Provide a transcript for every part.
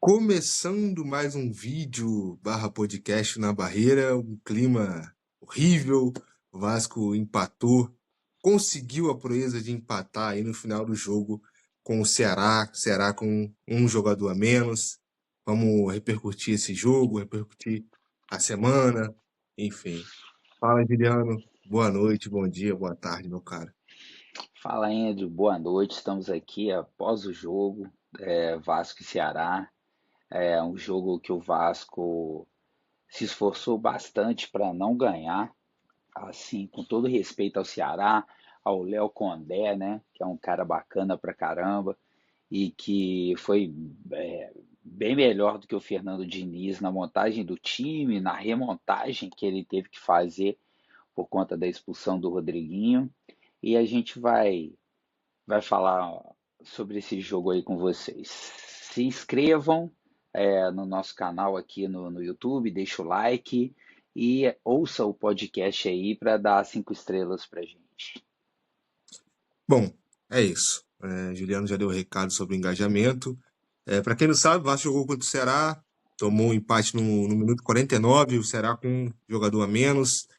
Começando mais um vídeo barra podcast na Barreira, um clima horrível. O Vasco empatou, conseguiu a proeza de empatar aí no final do jogo com o Ceará com um jogador a menos. Vamos repercutir esse jogo, repercutir a semana, enfim. Fala, Juliano. Boa noite, bom dia, boa tarde, meu cara. Fala, Andrew. Boa noite. Estamos aqui após o jogo, Vasco e Ceará. É um jogo que o Vasco se esforçou bastante para não ganhar, assim, com todo respeito ao Ceará, ao Léo Condé, né, que é um cara bacana pra caramba e que foi bem melhor do que o Fernando Diniz na montagem do time, na remontagem que ele teve que fazer por conta da expulsão do Rodriguinho. E a gente vai falar sobre esse jogo aí com vocês. Se inscrevam no nosso canal aqui no YouTube, deixa o like e ouça o podcast aí para dar 5 estrelas pra gente. Bom, é isso. Juliano já deu o recado sobre o engajamento. Para quem não sabe, o Vasco jogou contra o Ceará, tomou um empate no minuto 49, o Ceará com um jogador a menos.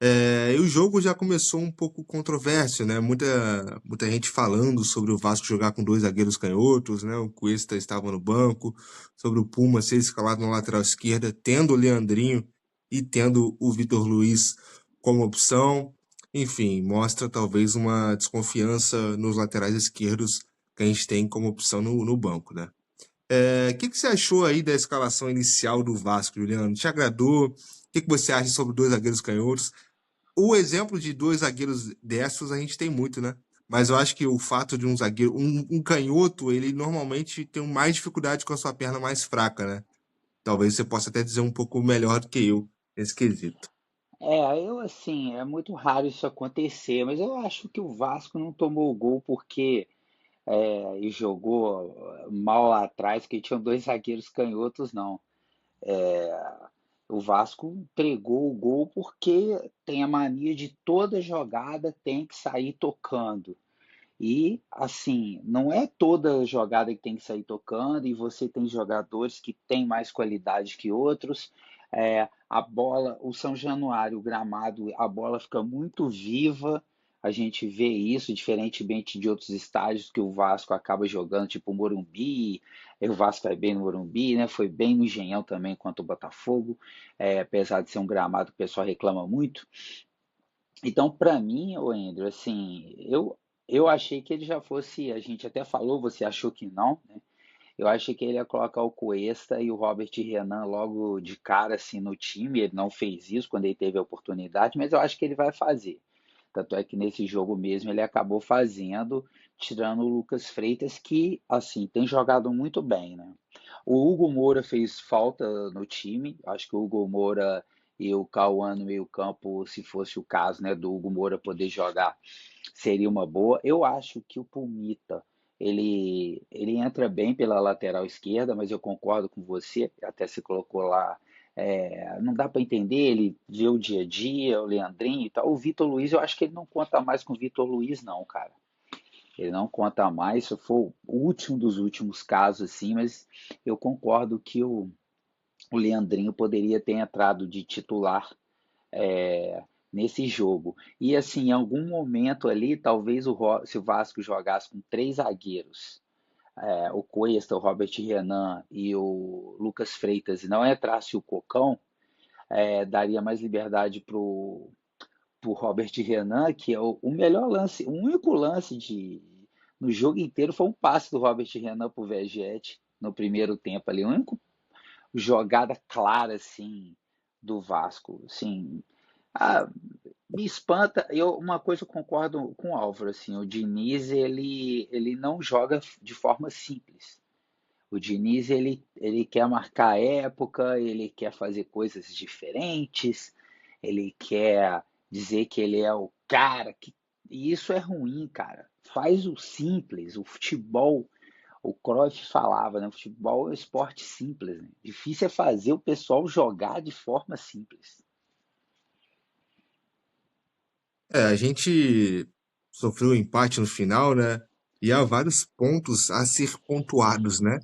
E o jogo já começou um pouco controverso, né? Muita gente falando sobre o Vasco jogar com dois zagueiros canhotos, né? O Cuesta estava no banco, sobre o Puma ser escalado na lateral esquerda, tendo o Leandrinho e tendo o Vitor Luiz como opção. Enfim, mostra talvez uma desconfiança nos laterais esquerdos que a gente tem como opção no banco, né? O que você achou aí da escalação inicial do Vasco, Juliano? Te agradou? O que você acha sobre dois zagueiros canhotos? O exemplo de dois zagueiros destros a gente tem muito, né? Mas eu acho que o fato de um zagueiro, um canhoto, ele normalmente tem mais dificuldade com a sua perna mais fraca, né? Talvez você possa até dizer um pouco melhor do que eu nesse quesito. Eu assim, é muito raro isso acontecer, mas eu acho que o Vasco não tomou o gol porque e jogou mal lá atrás, porque tinham dois zagueiros canhotos, não. O Vasco entregou o gol porque tem a mania de toda jogada tem que sair tocando. E assim, não é toda jogada que tem que sair tocando, e você tem jogadores que têm mais qualidade que outros. A bola, o São Januário, o gramado, a bola fica muito viva. A gente vê isso, diferentemente de outros estádios que o Vasco acaba jogando, tipo o Morumbi. O Vasco vai bem no Morumbi, né? Foi bem no Engenhão também contra o Botafogo, apesar de ser um gramado que o pessoal reclama muito. Então, para mim, o Andrew, assim, eu achei que ele já fosse, a gente até falou, você achou que não, né? Eu achei que ele ia colocar o Cuesta e o Robert Renan logo de cara assim no time. Ele não fez isso quando ele teve a oportunidade, mas eu acho que ele vai fazer. Tanto é que nesse jogo mesmo ele acabou fazendo, tirando o Lucas Freitas, que assim tem jogado muito bem, né? O Hugo Moura fez falta no time. Acho que o Hugo Moura e o Cauã no meio-campo, se fosse o caso, né, do Hugo Moura poder jogar, seria uma boa. Eu acho que o Pumita ele entra bem pela lateral esquerda, mas eu concordo com você, até se colocou lá. Não dá para entender, ele vê o dia a dia, o Leandrinho e tal. O Vitor Luiz, eu acho que ele não conta mais com o Vitor Luiz, não, cara. Ele não conta mais, se for o último dos últimos casos, assim, mas eu concordo que o Leandrinho poderia ter entrado de titular nesse jogo. E assim, em algum momento ali, talvez se o Vasco jogasse com três zagueiros, o Cuesta, o Robert Renan e o Lucas Freitas, e não entrasse o Cocão, daria mais liberdade pro Robert Renan, que é o melhor lance, o único lance no jogo inteiro foi um passe do Robert Renan pro Vegete no primeiro tempo ali, a única jogada clara assim do Vasco, assim, ah, me espanta. Uma coisa eu concordo com o Álvaro, assim, o Diniz ele não joga de forma simples. O Diniz ele quer marcar época, ele quer fazer coisas diferentes, ele quer dizer que ele é o cara que e isso é ruim, cara. Faz o simples, o futebol. O Cruyff falava, né? O futebol é um esporte simples, né? Difícil é fazer o pessoal jogar de forma simples. A gente sofreu um empate no final, né? E há vários pontos a ser pontuados, né?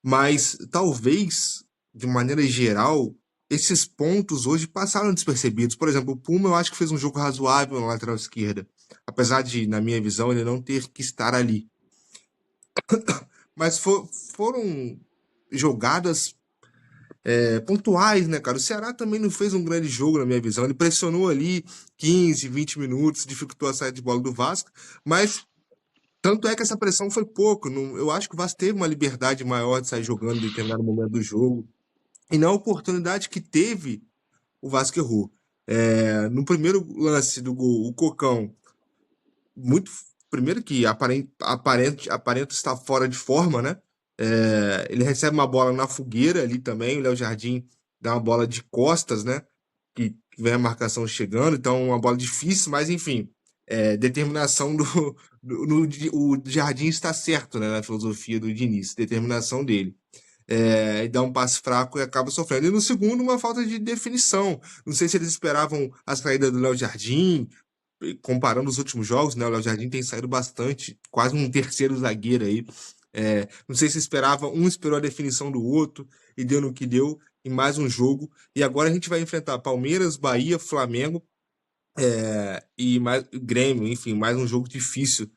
mas talvez, de maneira geral, esses pontos hoje passaram despercebidos. Por exemplo, o Puma eu acho que fez um jogo razoável na lateral esquerda, apesar de, na minha visão, ele não ter que estar ali. Mas foram jogadas pontuais, né, cara? O Ceará também não fez um grande jogo, na minha visão. Ele pressionou ali 15, 20 minutos, dificultou a saída de bola do Vasco, mas tanto é que essa pressão foi pouco. Eu acho que o Vasco teve uma liberdade maior de sair jogando em determinado momento do jogo. E na oportunidade que teve, o Vasco errou. No primeiro lance do gol, o Cocão, muito. Primeiro que aparenta estar fora de forma, né? Ele recebe uma bola na fogueira ali também. O Léo Jardim dá uma bola de costas, né? Que vem a marcação chegando, então uma bola difícil, mas enfim. Determinação o Jardim está certo, né? Na filosofia do Diniz, determinação dele. E dá um passe fraco e acaba sofrendo. E no segundo, uma falta de definição. Não sei se eles esperavam a saída do Léo Jardim, comparando os últimos jogos, né? O Léo Jardim tem saído bastante, quase um terceiro zagueiro aí. Não sei se esperava, um esperou a definição do outro e deu no que deu em mais um jogo. E agora a gente vai enfrentar Palmeiras, Bahia, Flamengo e mais Grêmio, enfim, mais um jogo difícil.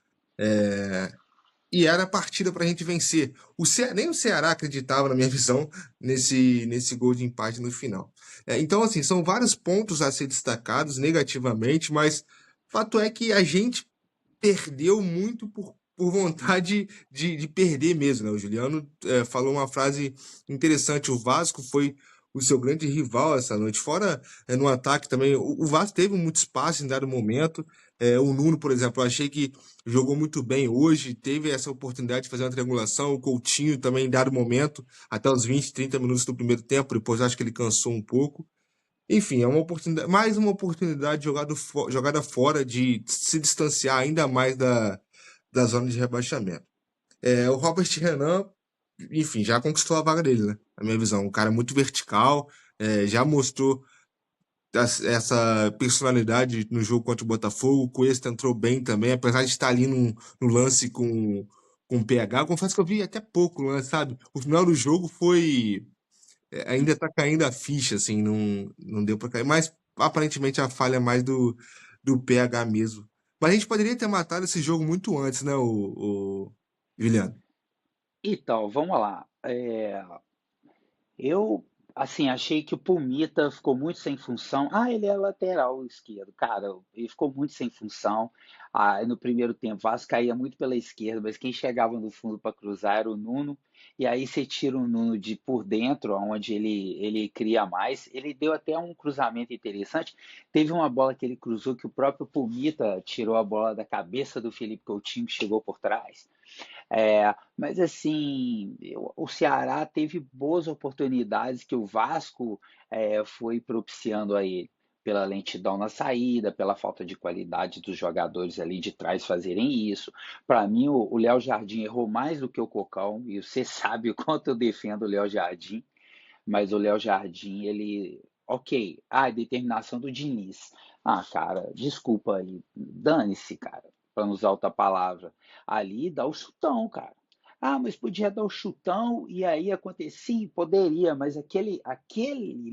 E era a partida para a gente vencer. Nem o Ceará acreditava, na minha visão, nesse gol de empate no final. Então, assim, são vários pontos a ser destacados negativamente, mas fato é que a gente perdeu muito por vontade de perder mesmo, né? O Juliano falou uma frase interessante: o Vasco foi o seu grande rival essa noite. Fora no ataque também, o Vasco teve muito espaço em dado momento. O Nuno, por exemplo, eu achei que jogou muito bem hoje, teve essa oportunidade de fazer uma triangulação. O Coutinho também em dado momento, até os 20, 30 minutos do primeiro tempo, depois acho que ele cansou um pouco. Enfim, é uma oportunidade, mais uma oportunidade jogada fora de se distanciar ainda mais da zona de rebaixamento. O Robert Renan, enfim, já conquistou a vaga dele, né? Na minha visão. Um cara muito vertical, já mostrou essa personalidade no jogo contra o Botafogo. O Cuesta entrou bem também, apesar de estar ali no lance com o PH. Eu confesso que eu vi até pouco o lance, sabe? O final do jogo foi ainda tá caindo a ficha, assim, não deu pra cair. Mas aparentemente a falha é mais do PH mesmo. Mas a gente poderia ter matado esse jogo muito antes, né, o Juliano? Então, vamos lá. Eu, assim, achei que o Pumita ficou muito sem função. Ah, ele é lateral esquerdo. Cara, ele ficou muito sem função. No primeiro tempo, o Vasco caía muito pela esquerda, mas quem chegava no fundo para cruzar era o Nuno. E aí você tira o Nuno de por dentro, onde ele cria mais. Ele deu até um cruzamento interessante. Teve uma bola que ele cruzou que o próprio Pumita tirou a bola da cabeça do Felipe Coutinho, que chegou por trás. Mas assim, o Ceará teve boas oportunidades que o Vasco foi propiciando a ele, pela lentidão na saída, pela falta de qualidade dos jogadores ali de trás fazerem isso. Para mim, o Léo Jardim errou mais do que o Cocão, e você sabe o quanto eu defendo o Léo Jardim, mas o Léo Jardim, ele. Ok, determinação do Diniz. Cara, desculpa aí, dane-se, cara, para não usar outra palavra. Ali dá o chutão, cara. Mas podia dar o chutão e aí acontecer. Sim, poderia, mas aquele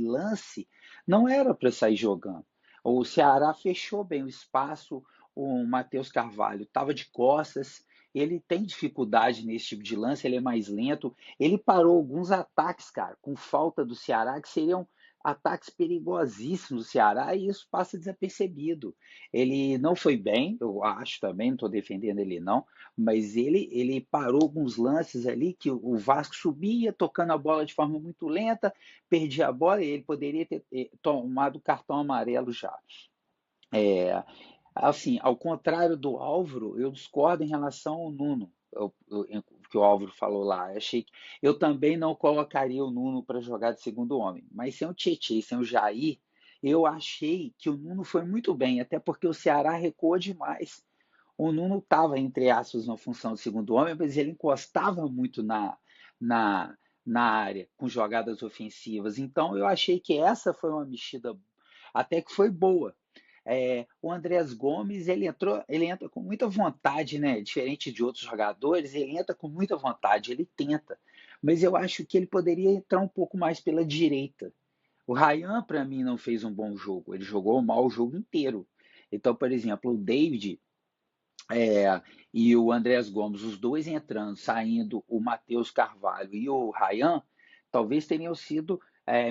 lance não era para sair jogando. O Ceará fechou bem o espaço, o Matheus Carvalho estava de costas, ele tem dificuldade nesse tipo de lance, ele é mais lento. Ele parou alguns ataques, cara, com falta do Ceará, que seriam ataques perigosíssimos do Ceará, e isso passa desapercebido. Ele não foi bem, eu acho também, não estou defendendo ele não, mas ele parou alguns lances ali que o Vasco subia tocando a bola de forma muito lenta, perdia a bola e ele poderia ter tomado cartão amarelo já. É, assim, ao contrário do Álvaro, eu discordo em relação ao Nuno, que o Álvaro falou lá. Eu também não colocaria o Nuno para jogar de segundo homem, mas sem o Tietchan, sem o Jair, eu achei que o Nuno foi muito bem, até porque o Ceará recuou demais. O Nuno estava, entre aspas, na função de segundo homem, mas ele encostava muito na, na área, com jogadas ofensivas. Então, eu achei que essa foi uma mexida até que foi boa. O Andrés Gomes, ele entra com muita vontade, né? Diferente de outros jogadores, ele entra com muita vontade, ele tenta. Mas eu acho que ele poderia entrar um pouco mais pela direita. O Ryan, para mim, não fez um bom jogo. Ele jogou mal o jogo inteiro. Então, por exemplo, o David e o Andrés Gomes, os dois entrando, saindo o Matheus Carvalho e o Ryan, talvez teriam sido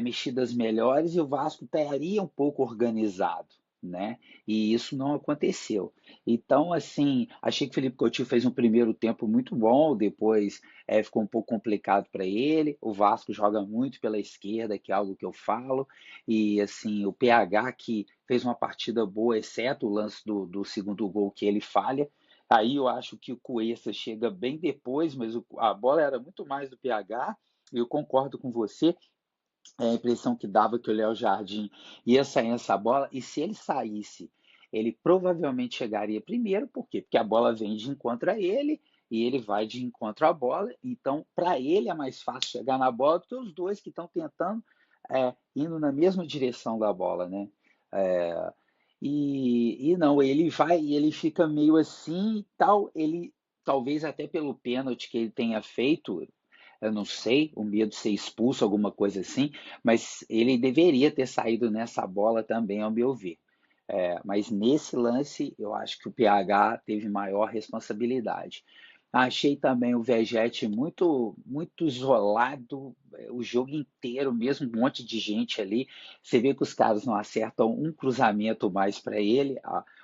mexidas melhores e o Vasco estaria um pouco organizado, né? E isso não aconteceu. Então, assim, achei que o Felipe Coutinho fez um primeiro tempo muito bom, depois ficou um pouco complicado para ele. O Vasco joga muito pela esquerda, que é algo que eu falo, e assim, o PH que fez uma partida boa, exceto o lance do segundo gol que ele falha. Aí eu acho que o Cuesta chega bem depois, mas a bola era muito mais do PH. E eu concordo com você, a impressão que dava que o Léo Jardim ia sair essa bola, e se ele saísse, ele provavelmente chegaria primeiro, por quê? Porque a bola vem de encontro a ele e ele vai de encontro à bola, então para ele é mais fácil chegar na bola do que os dois que estão tentando indo na mesma direção da bola, né? É, e não, ele vai e ele fica meio assim e tal, ele talvez até pelo pênalti que ele tenha feito, eu não sei, o medo de ser expulso, alguma coisa assim, mas ele deveria ter saído nessa bola também, ao meu ver. Mas nesse lance, eu acho que o PH teve maior responsabilidade. Achei também o Vegete muito isolado, o jogo inteiro, mesmo um monte de gente ali. Você vê que os caras não acertam um cruzamento mais para ele.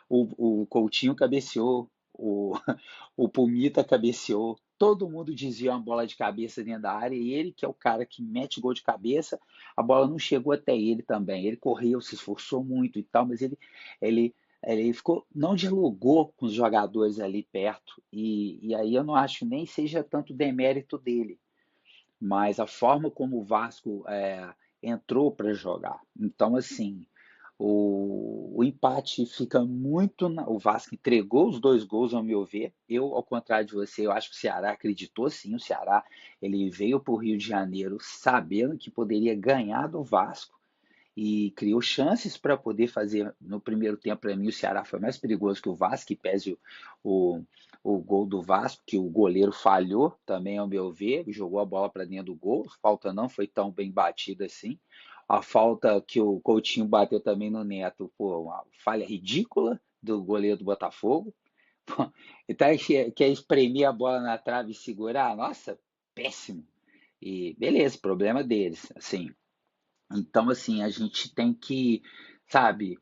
O Coutinho cabeceou, o Pumita cabeceou, todo mundo desviou uma bola de cabeça dentro da área, e ele, que é o cara que mete gol de cabeça, a bola não chegou até ele também. Ele correu, se esforçou muito e tal, mas ele, ele ficou, não dialogou com os jogadores ali perto, e aí eu não acho nem seja tanto demérito dele, mas a forma como o Vasco entrou para jogar. Então, assim, o empate fica muito. O Vasco entregou os dois gols, ao meu ver. Eu, ao contrário de você, eu acho que o Ceará acreditou sim. O Ceará ele veio para o Rio de Janeiro sabendo que poderia ganhar do Vasco e criou chances para poder fazer no primeiro tempo. Para mim, o Ceará foi mais perigoso que o Vasco, que pese o, o gol do Vasco, que o goleiro falhou também, ao meu ver, jogou a bola para dentro do gol. A falta não foi tão bem batida assim. A falta que o Coutinho bateu também no Neto, pô, uma falha ridícula do goleiro do Botafogo. Pô, então, quer espremer a bola na trave e segurar? Nossa, péssimo. E beleza, problema deles, assim. Então, assim, a gente tem que, sabe,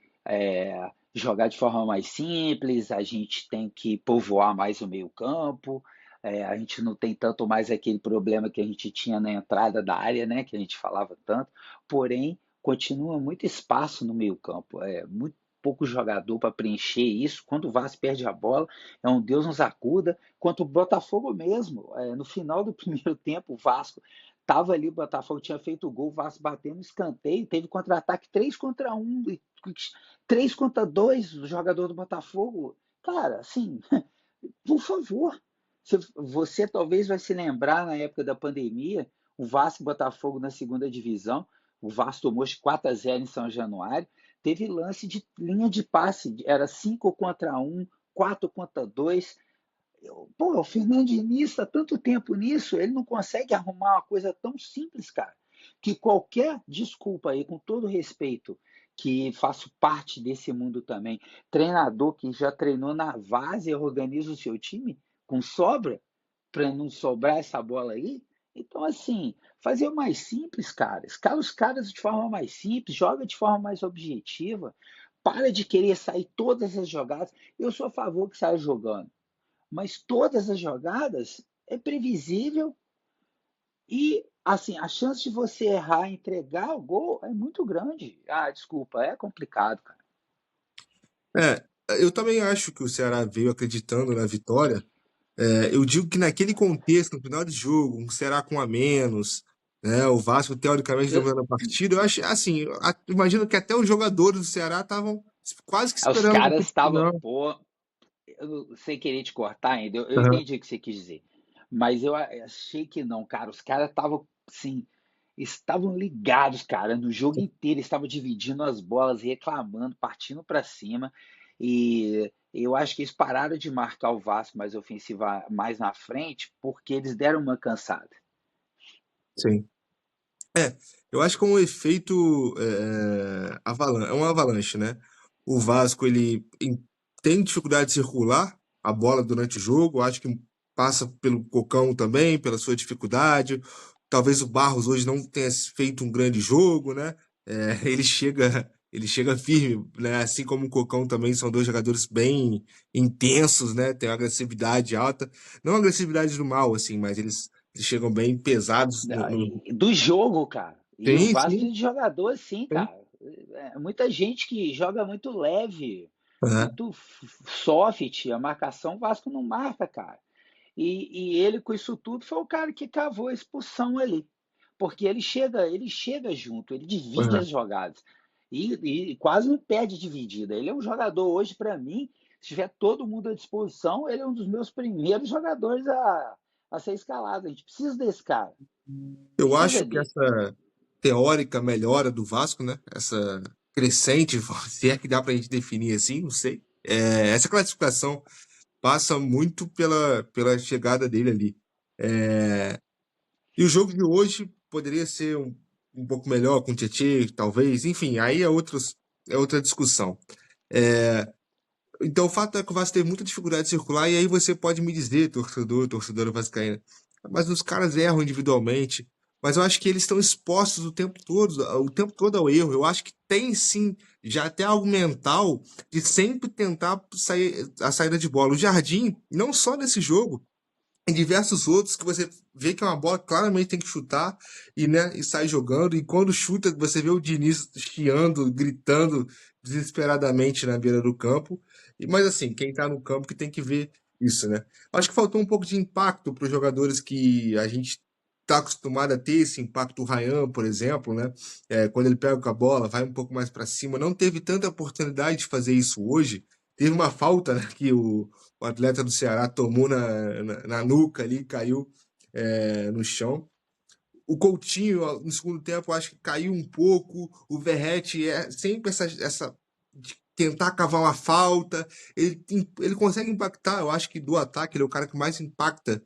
jogar de forma mais simples, a gente tem que povoar mais o meio-campo, a gente não tem tanto mais aquele problema que a gente tinha na entrada da área, né, que a gente falava tanto, porém, continua muito espaço no meio-campo, muito pouco jogador para preencher isso. Quando o Vasco perde a bola, é um Deus nos acuda. Quanto o Botafogo mesmo, no final do primeiro tempo, o Vasco tava ali, o Botafogo tinha feito o gol, o Vasco bateu no escanteio, teve contra-ataque 3 contra um, 3 contra 2 o jogador do Botafogo. Cara, assim, por favor. Você talvez vai se lembrar na época da pandemia, o Vasco e Botafogo na segunda divisão, o Vasco tomou 4-0 em São Januário, teve lance de linha de passe, era 5 contra um, 4 contra 2. Pô, o Fernando Diniz está tanto tempo nisso, ele não consegue arrumar uma coisa tão simples, cara, que qualquer desculpa aí, com todo respeito, que faço parte desse mundo também, treinador que já treinou na várzea, organiza o seu time com sobra, para não sobrar essa bola aí. Então, assim, fazer o mais simples, cara. Escala os caras de forma mais simples, joga de forma mais objetiva. Para de querer sair todas as jogadas. Eu sou a favor que saia jogando, mas todas as jogadas é previsível e assim a chance de você errar e entregar o gol é muito grande. Ah, desculpa, é complicado, cara. É, eu também acho que o Ceará veio acreditando na vitória. Eu digo que naquele contexto, no final de jogo, um Ceará com a menos, né, o Vasco teoricamente Eu, dominando a partida, eu acho assim, imagino que até os jogadores do Ceará estavam quase que os esperando caras que estavam, não. pô, sem querer te cortar ainda, eu Aham. entendi o que você quis dizer, mas eu achei que não, cara. Os caras estavam assim, estavam ligados, cara, no jogo inteiro, estavam dividindo as bolas, reclamando, partindo para cima. E eu acho que eles pararam de marcar o Vasco mais ofensiva mais na frente, porque eles deram uma cansada. Sim. É, eu acho que é um efeito é uma avalanche, né? O Vasco tem dificuldade de circular a bola durante o jogo, eu acho que passa pelo Cocão também, pela sua dificuldade. Talvez o Barros hoje não tenha feito um grande jogo, né? Ele chega firme, né? Assim como o Cocão também são dois jogadores bem intensos, né? Tem uma agressividade alta, não agressividade do mal, assim, mas eles chegam bem pesados no... Do jogo, cara. E o Sim, Vasco sim, precisa de jogador assim, sim. cara. Muita gente que joga muito leve, Aham, muito soft. A marcação, o Vasco não marca, cara. E ele, com isso tudo, foi o cara que cavou a expulsão ali. Porque ele chega junto, ele divide aham. as jogadas. E quase não perde dividida. Ele é um jogador hoje, para mim, se tiver todo mundo à disposição, ele é um dos meus primeiros jogadores a ser escalado. A gente precisa desse cara. Eu Precisa acho que dele. essa teórica melhora do Vasco, né? Essa crescente, se é que dá pra gente definir assim, não sei. Essa classificação passa muito pela chegada dele ali. É, e o jogo de hoje poderia ser um pouco melhor com o Tietchan, talvez. Enfim, aí é outra discussão. É, então, o fato é que o Vasco teve muita dificuldade de circular, e aí você pode me dizer, torcedora vascaína, mas os caras erram individualmente. Mas eu acho que eles estão expostos o tempo todo ao erro. Eu acho que tem sim, já até algo mental de sempre tentar sair a saída de bola. O Jardim, não só nesse jogo, em diversos outros que você vê que é uma bola que claramente tem que chutar e, né, e sai jogando. E quando chuta, você vê o Diniz chiando, gritando desesperadamente na beira do campo. Mas assim, quem tá no campo que tem que ver isso, né? Acho que faltou um pouco de impacto para os jogadores que a gente tá acostumado a ter esse impacto. O Ryan, por exemplo, né? Quando ele pega com a bola, vai um pouco mais para cima. Não teve tanta oportunidade de fazer isso hoje. Teve uma falta, né, que o atleta do Ceará tomou na nuca ali, caiu no chão. O Coutinho, no segundo tempo, eu acho que caiu um pouco. O Verratti é sempre essa de tentar cavar uma falta. Ele consegue impactar. Eu acho que do ataque, ele é o cara que mais impacta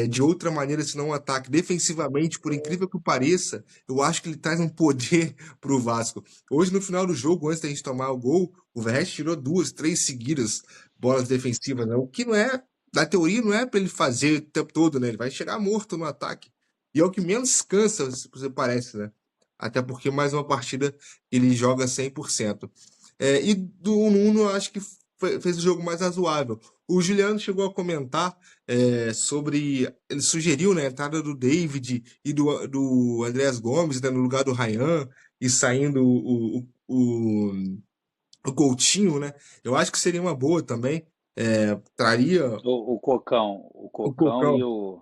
de outra maneira, se não um ataque. Defensivamente, por incrível que pareça, eu acho que ele traz um poder pro Vasco. Hoje, no final do jogo, antes da gente tomar o gol, o Verratti tirou duas, três seguidas bolas defensivas, né? O que não é, na teoria, não é para ele fazer o tempo todo, né? Ele vai chegar morto no ataque. E é o que menos cansa, se você parece, né? Até porque mais uma partida ele joga 100%. E do Nuno, eu acho que fez o jogo mais razoável. O Juliano chegou a comentar sobre. Ele sugeriu, né, a entrada do David e do Andreas Gomes, né, no lugar do Ryan, e saindo o Coutinho, né? Eu acho que seria uma boa também. Traria O Cocão, o o Cocão Cocão. e o,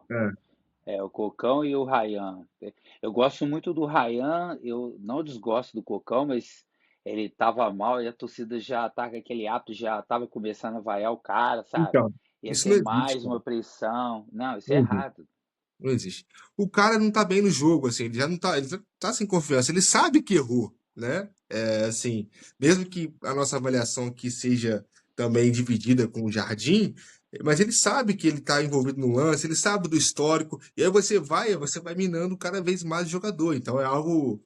É, o Cocão e o Ryan. Eu gosto muito do Ryan, eu não desgosto do Cocão, mas ele tava mal e a torcida já tá com aquele ato, já tava começando a vaiar o cara, sabe? então, Ia isso ser não existe, mais cara. uma pressão. Não, isso é Não existe. errado. Não existe. O cara não tá bem no jogo, assim, ele já não tá, ele tá sem confiança, ele sabe que errou, né? Assim, mesmo que a nossa avaliação aqui seja também dividida com o Jardim, mas ele sabe que ele tá envolvido no lance, ele sabe do histórico, e aí você vai minando cada vez mais o jogador. Então é algo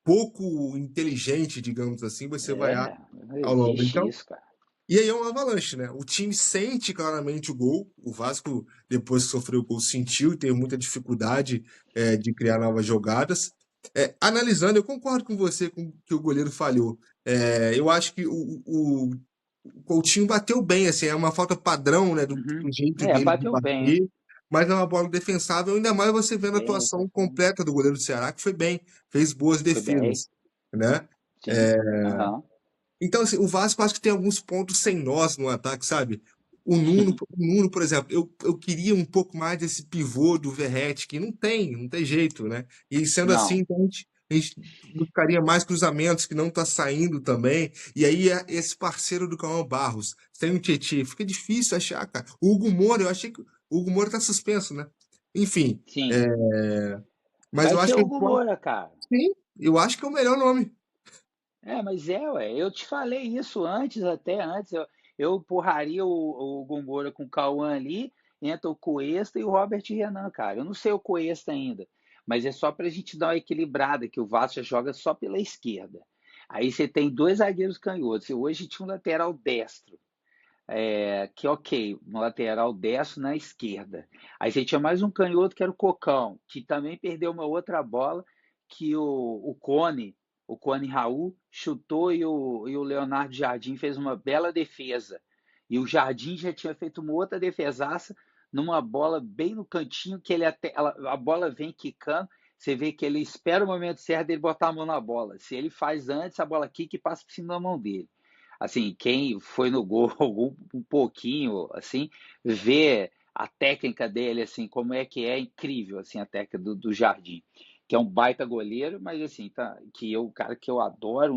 pouco inteligente, digamos assim, você vaiar Não ao longo. existe Então, isso, cara. e aí é uma avalanche, né? O time sente claramente o gol. O Vasco, depois que sofreu o gol, sentiu e teve muita dificuldade de criar novas jogadas. Analisando, eu concordo com você com que o goleiro falhou. Eu acho que o Coutinho bateu bem, assim, é uma falta padrão, né, do Uhum. jeito dele de Bateu bem. bater, mas é uma bola defensável, ainda mais você vendo a atuação Exatamente. completa do goleiro do Ceará, que foi bem, fez boas Foi bem. defesas, né? Sim. Aham. Então, assim, o Vasco acho que tem alguns pontos sem nós no ataque, sabe? O Nuno, por exemplo, eu queria um pouco mais desse pivô do Verratti, que não tem jeito, né? E sendo assim, Não. então a gente buscaria mais cruzamentos que não tá saindo também. E aí, esse parceiro do Cauã Barros, sem o Tietchan, fica difícil achar, cara. O Hugo Moura, eu achei que o Hugo Moura tá suspenso, né? Enfim, Sim. Mas Vai eu acho ser que a o gente Hugo pode. Moura, cara. Sim, eu acho que é o melhor nome. Mas ué. Eu te falei isso antes, até antes. Eu empurraria o Gongora com o Cauã ali, entra o Cuesta e o Robert Renan, cara. Eu não sei o Cuesta ainda, mas é só pra gente dar uma equilibrada, que o Vasco joga só pela esquerda. Aí você tem dois zagueiros canhotos. E hoje tinha um lateral destro. Que ok, um lateral destro na esquerda. Aí você tinha mais um canhoto que era o Cocão, que também perdeu uma outra bola que o Cone Raul chutou e o Leonardo Jardim fez uma bela defesa. E o Jardim já tinha feito uma outra defesaça numa bola bem no cantinho que a bola vem quicando. Você vê que ele espera o momento certo dele botar a mão na bola. Se ele faz antes, a bola quica e passa por cima da mão dele. Assim, quem foi no gol um pouquinho, assim, vê a técnica dele, assim, como é que é incrível, assim, a técnica do Jardim, que é um baita goleiro, mas assim, tá, o cara que eu adoro,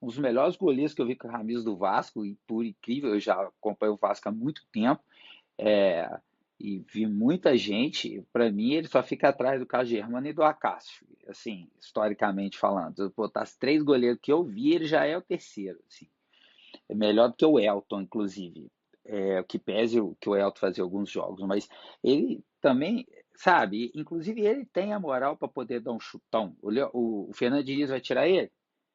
um dos melhores goleiros que eu vi com a camisa do Vasco, e por incrível, eu já acompanho o Vasco há muito tempo, é, e vi muita gente, para mim ele só fica atrás do Carlos Germano e do Acácio, assim, historicamente falando. Se eu botasse três goleiros que eu vi, ele já é o terceiro, assim. É melhor do que o Elton, inclusive. O que pese que o Elton fazia alguns jogos, mas ele também, sabe, inclusive ele tem a moral para poder dar um chutão. O Fernando Diniz vai tirar ele?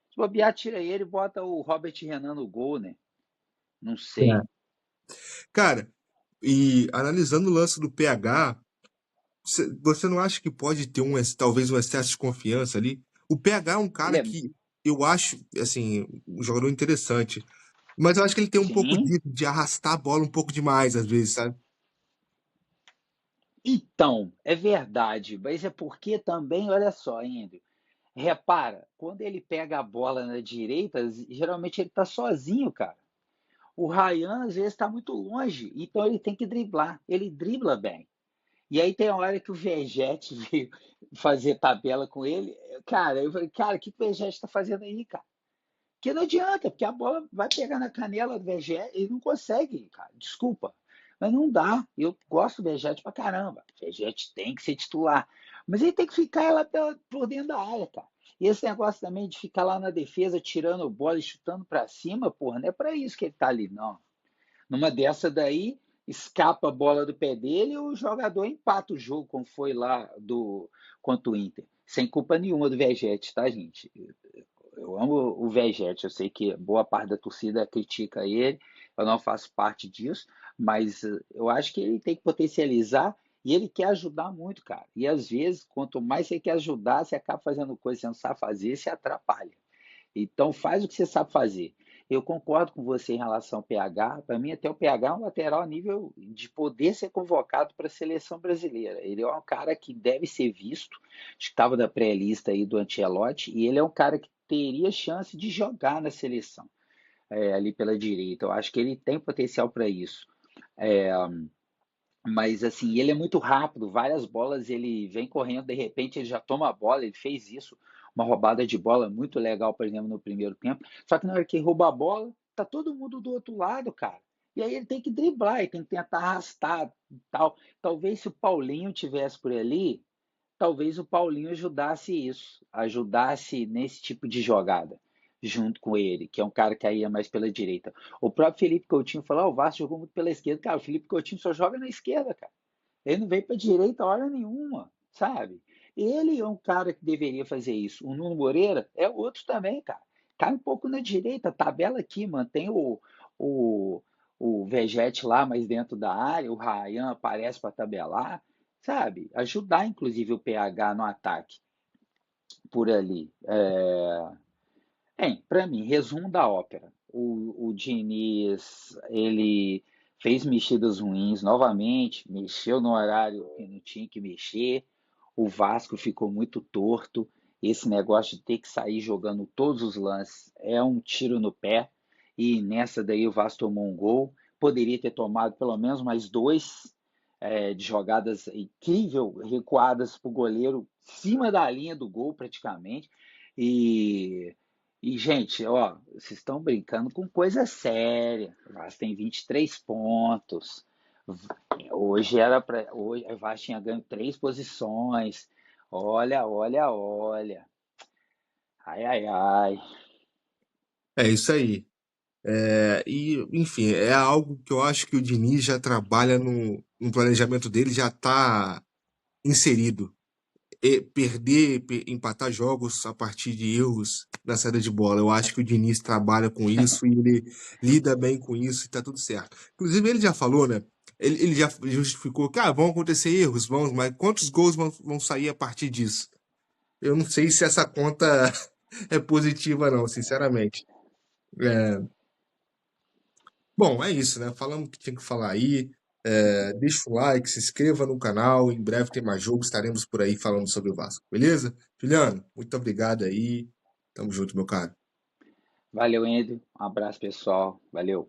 Se bobear, tira ele e bota o Robert Renan no gol, né? Não sei. É. Cara, e analisando o lance do PH, você não acha que pode ter talvez um excesso de confiança ali? O PH é um Ele cara é, que eu acho, assim, um jogador interessante, mas eu acho que ele tem um pouco sim. de arrastar a bola um pouco demais às vezes, sabe? Então, é verdade, mas é porque também, olha só, Índio, repara, quando ele pega a bola na direita, geralmente ele tá sozinho, cara. O Ryan às vezes está muito longe, então ele tem que driblar. Ele dribla bem. E aí tem a hora que o Vegete veio fazer tabela com ele. Cara, eu falei, cara, o que o Vegete está fazendo aí, cara? Que não adianta, porque a bola vai pegar na canela do Vegete e não consegue, cara. Desculpa. Mas não dá. Eu gosto do Vegete pra caramba. O Vegete tem que ser titular. Mas ele tem que ficar lá por dentro da área, cara. E esse negócio também de ficar lá na defesa, tirando bola e chutando pra cima, porra, não é pra isso que ele tá ali, não. Numa dessa daí, escapa a bola do pé dele e o jogador empata o jogo, como foi lá contra o Inter. Sem culpa nenhuma do Vegete, tá, gente? Eu amo o Vegete, eu sei que boa parte da torcida critica ele, eu não faço parte disso, mas eu acho que ele tem que potencializar e ele quer ajudar muito, cara. E às vezes, quanto mais você quer ajudar, você acaba fazendo coisa que você não sabe fazer e se atrapalha. Então faz o que você sabe fazer. Eu concordo com você em relação ao PH. Para mim, até o PH é um lateral a nível de poder ser convocado para a seleção brasileira. Ele é um cara que deve ser visto. Acho que estava na pré-lista aí do Ancelotti, e ele é um cara que teria chance de jogar na seleção, ali pela direita. Eu acho que ele tem potencial para isso. É, mas assim, ele é muito rápido, várias bolas ele vem correndo, de repente ele já toma a bola, ele fez isso, uma roubada de bola muito legal, por exemplo, no primeiro tempo. Só que na hora que rouba a bola, tá todo mundo do outro lado, cara. E aí ele tem que driblar, ele tem que tentar arrastar e tal. Talvez se o Paulinho tivesse por ali, talvez o Paulinho ajudasse isso, ajudasse nesse tipo de jogada, junto com ele, que é um cara que ia mais pela direita. O próprio Felipe Coutinho falou: o Vasco jogou muito pela esquerda. Cara, o Felipe Coutinho só joga na esquerda, cara. Ele não veio para direita hora nenhuma, sabe? Ele é um cara que deveria fazer isso. O Nuno Moreira é outro também, cara. Cai um pouco na direita, tabela aqui, mantém o, o Vegete lá mais dentro da área, o Ryan aparece para tabelar, sabe? Ajudar, inclusive, o PH no ataque por ali. Para mim, resumo da ópera. O Diniz, ele fez mexidas ruins novamente, mexeu no horário que não tinha que mexer. O Vasco ficou muito torto. Esse negócio de ter que sair jogando todos os lances é um tiro no pé. E nessa daí o Vasco tomou um gol. Poderia ter tomado pelo menos mais dois, de jogadas incrível, recuadas para o goleiro, em cima da linha do gol praticamente. E gente, ó, vocês estão brincando com coisa séria. O Vasco tem 23 pontos. Hoje era para. Hoje o Vasco tinha ganho três posições. Olha, olha, olha. Ai, ai, ai. É isso aí. E, enfim, é algo que eu acho que o Diniz já trabalha no planejamento dele, já está inserido. Empatar jogos a partir de erros na saída de bola. Eu acho que o Diniz trabalha com isso e ele lida bem com isso e tá tudo certo. Inclusive, ele já falou, né? Ele já justificou que vão acontecer erros, vão, mas quantos gols vão sair a partir disso? Eu não sei se essa conta é positiva, não, sinceramente. É, bom, é isso, né? Falamos o que tinha que falar aí. Deixa o like, se inscreva no canal. Em breve tem mais jogo, estaremos por aí falando sobre o Vasco, beleza? Juliano, muito obrigado aí. Tamo junto, meu cara. Valeu, Endo. Um abraço, pessoal. Valeu.